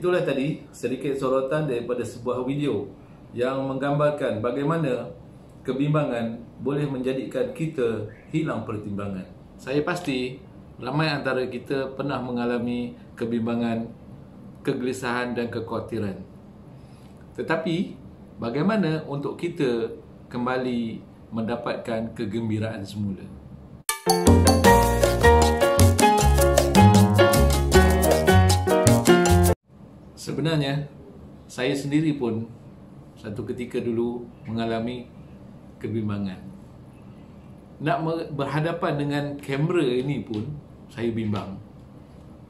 Itulah tadi sedikit sorotan daripada sebuah video yang menggambarkan bagaimana kebimbangan boleh menjadikan kita hilang pertimbangan. Saya pasti ramai antara kita pernah mengalami kebimbangan, kegelisahan dan kekhawatiran. Tetapi bagaimana untuk kita kembali mendapatkan kegembiraan semula? Sebenarnya saya sendiri pun satu ketika dulu mengalami kebimbangan. Nak berhadapan dengan kamera ini pun saya bimbang.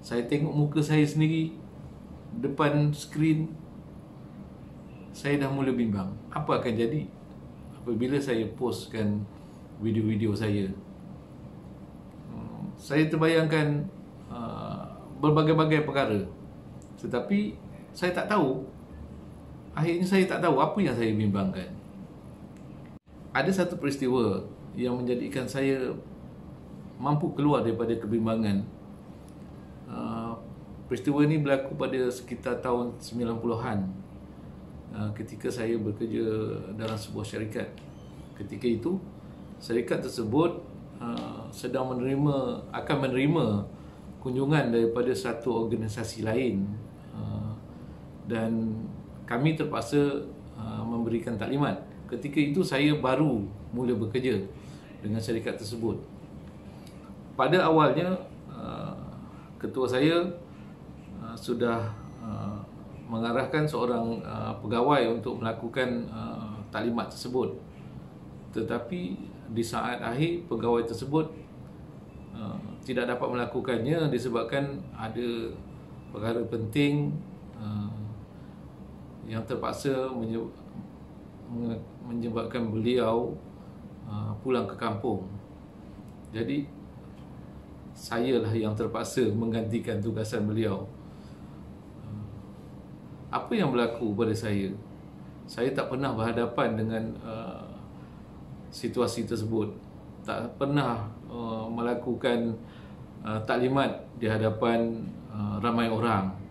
Saya tengok muka saya sendiri depan skrin, saya dah mula bimbang. Apa akan jadi apabila saya postkan video-video saya? Saya terbayangkan berbagai-bagai perkara. Tetapi saya tak tahu. Akhirnya saya tak tahu apa yang saya bimbangkan. Ada satu peristiwa yang menjadikan saya mampu keluar daripada kebimbangan. Peristiwa ini berlaku pada sekitar tahun 90-an, ketika saya bekerja dalam sebuah syarikat. Ketika itu syarikat tersebut sedang akan menerima kunjungan daripada satu organisasi lain, dan kami terpaksa memberikan taklimat. Ketika itu saya baru mula bekerja dengan syarikat tersebut. Pada awalnya ketua saya sudah mengarahkan seorang pegawai untuk melakukan taklimat tersebut. Tetapi di saat akhir pegawai tersebut tidak dapat melakukannya disebabkan ada perkara penting yang terpaksa menyebabkan beliau pulang ke kampung. Jadi sayalah yang terpaksa menggantikan tugasan beliau. Apa yang berlaku pada saya? Saya tak pernah berhadapan dengan situasi tersebut. Tak pernah melakukan taklimat di hadapan ramai orang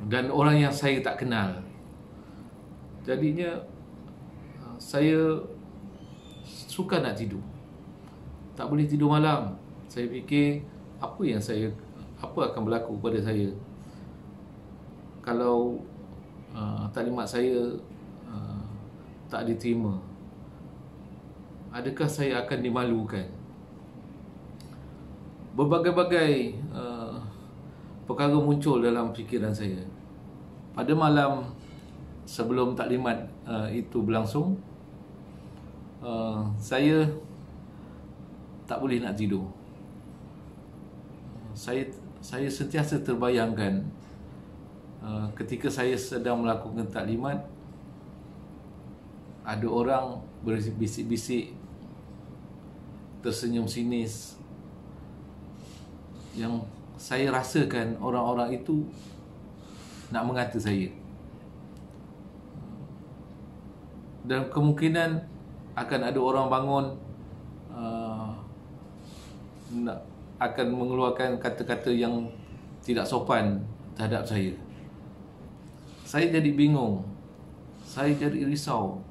dan orang yang saya tak kenal. Jadinya saya suka nak tidur, tak boleh tidur malam. Saya fikir apa akan berlaku pada saya kalau taklimat saya tak diterima. Adakah saya akan dimalukan? Berbagai-bagai perkara muncul dalam fikiran saya. Pada malam sebelum taklimat itu berlangsung, saya tak boleh nak tidur. Saya sentiasa terbayangkan ketika saya sedang melakukan taklimat, ada orang berbisik-bisik, tersenyum sinis, yang saya rasakan orang-orang itu nak mengata saya. Dan kemungkinan akan ada orang bangun akan mengeluarkan kata-kata yang tidak sopan terhadap saya. Saya jadi bingung, saya jadi risau,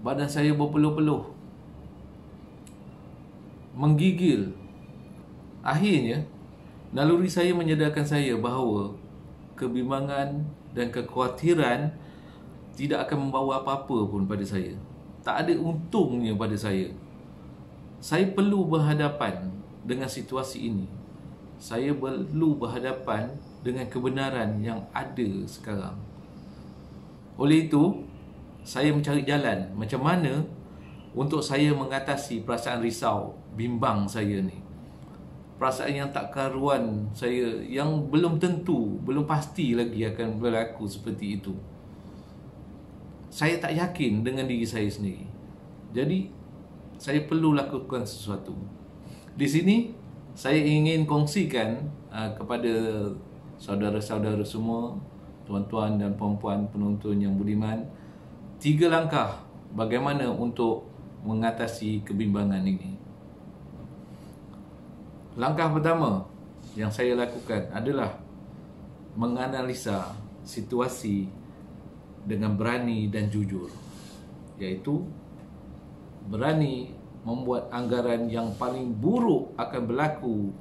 badan saya berpeluh-peluh, menggigil. Akhirnya naluri saya menyadarkan saya bahawa kebimbangan dan kekhawatiran tidak akan membawa apa-apa pun pada saya. Tak ada untungnya pada saya. Saya perlu berhadapan dengan situasi ini. Saya perlu berhadapan dengan kebenaran yang ada sekarang. Oleh itu, saya mencari jalan macam mana untuk saya mengatasi perasaan risau, bimbang saya ni. Perasaan yang tak karuan saya, yang belum tentu, belum pasti lagi akan berlaku seperti itu. Saya tak yakin dengan diri saya sendiri. Jadi, saya perlu lakukan sesuatu. Di sini, saya ingin kongsikan kepada saudara-saudara semua, tuan-tuan dan puan-puan penonton yang budiman, 3 langkah bagaimana untuk mengatasi kebimbangan ini. Langkah pertama yang saya lakukan adalah menganalisa situasi dengan berani dan jujur, iaitu berani membuat anggaran yang paling buruk akan berlaku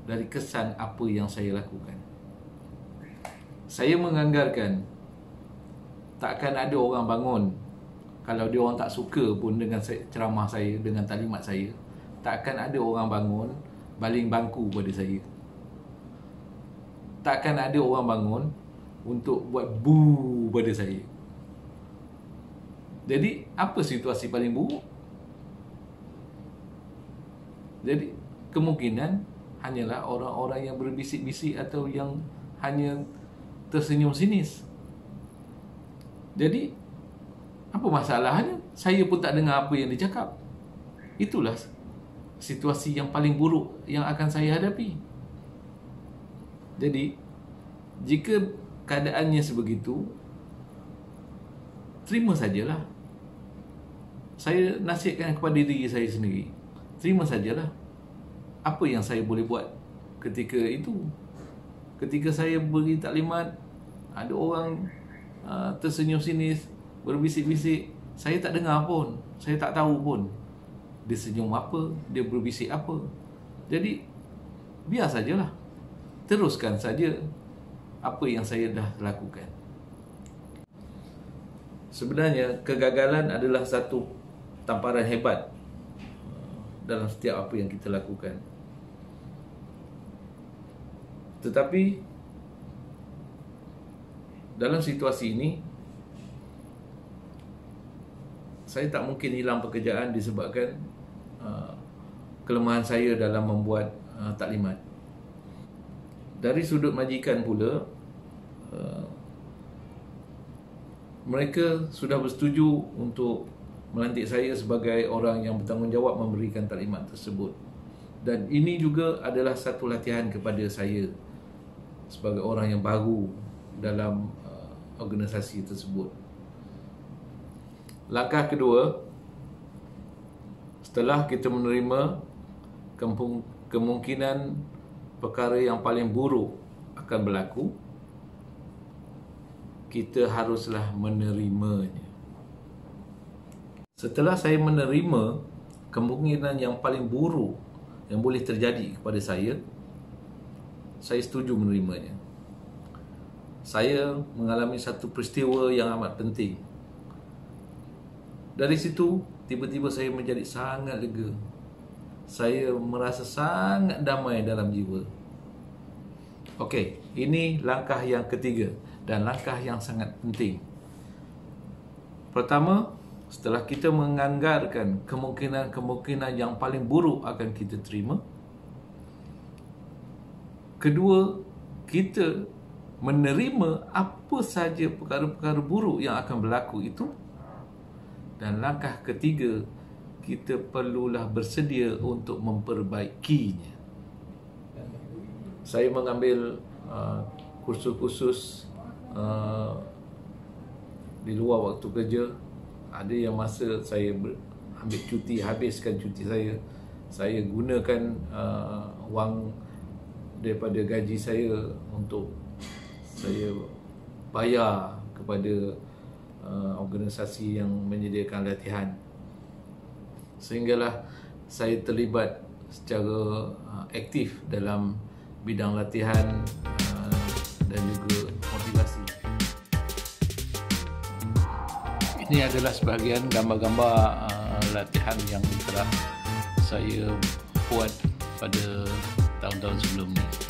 dari kesan apa yang saya lakukan. Saya menganggarkan takkan ada orang bangun, kalau dia orang tak suka pun dengan ceramah saya, dengan taklimat saya, takkan ada orang bangun baling bangku pada saya. Takkan ada orang bangun untuk buat bu pada saya. Jadi, apa situasi paling buruk? Jadi, kemungkinan hanyalah orang-orang yang berbisik-bisik atau yang hanya tersenyum sinis. Jadi, apa masalahnya? Saya pun tak dengar apa yang dia cakap. Itulah situasi yang paling buruk yang akan saya hadapi. Jadi, jika keadaannya sebegitu, terima sajalah. Saya nasihatkan kepada diri saya sendiri, terima sajalah. Apa yang saya boleh buat ketika itu? Ketika saya beri taklimat, ada orang tersenyum sinis, berbisik-bisik, saya tak dengar pun, saya tak tahu pun dia senyum apa, dia berbisik apa. Jadi, biar sajalah. Teruskan saja apa yang saya dah lakukan. Sebenarnya, kegagalan adalah satu tamparan hebat dalam setiap apa yang kita lakukan. Tetapi dalam situasi ini, saya tak mungkin hilang pekerjaan disebabkan kelemahan saya dalam membuat taklimat. Dari sudut majikan pula, mereka sudah bersetuju untuk melantik saya sebagai orang yang bertanggungjawab memberikan taklimat tersebut. Dan ini juga adalah satu latihan kepada saya sebagai orang yang baru dalam organisasi tersebut. Langkah kedua, setelah kita menerima kemungkinan perkara yang paling buruk akan berlaku, kita haruslah menerimanya. Setelah saya menerima kemungkinan yang paling buruk yang boleh terjadi kepada saya setuju menerimanya. Saya mengalami satu peristiwa yang amat penting. Dari situ, tiba-tiba saya menjadi sangat lega. Saya merasa sangat damai dalam jiwa. Okey, ini langkah yang ketiga dan langkah yang sangat penting. Pertama, setelah kita menganggarkan kemungkinan-kemungkinan yang paling buruk akan kita terima. Kedua, kita menerima apa saja perkara-perkara buruk yang akan berlaku itu. Dan langkah ketiga, kita perlulah bersedia untuk memperbaikinya. Saya mengambil kursus-kursus di luar waktu kerja. Ada yang masa saya ambil cuti, habiskan cuti saya gunakan wang daripada gaji saya untuk saya bayar kepada organisasi yang menyediakan latihan. Sehinggalah saya terlibat secara aktif dalam bidang latihan dan juga motivasi. Ini adalah sebahagian gambar-gambar latihan yang telah saya buat pada tahun-tahun sebelum ini.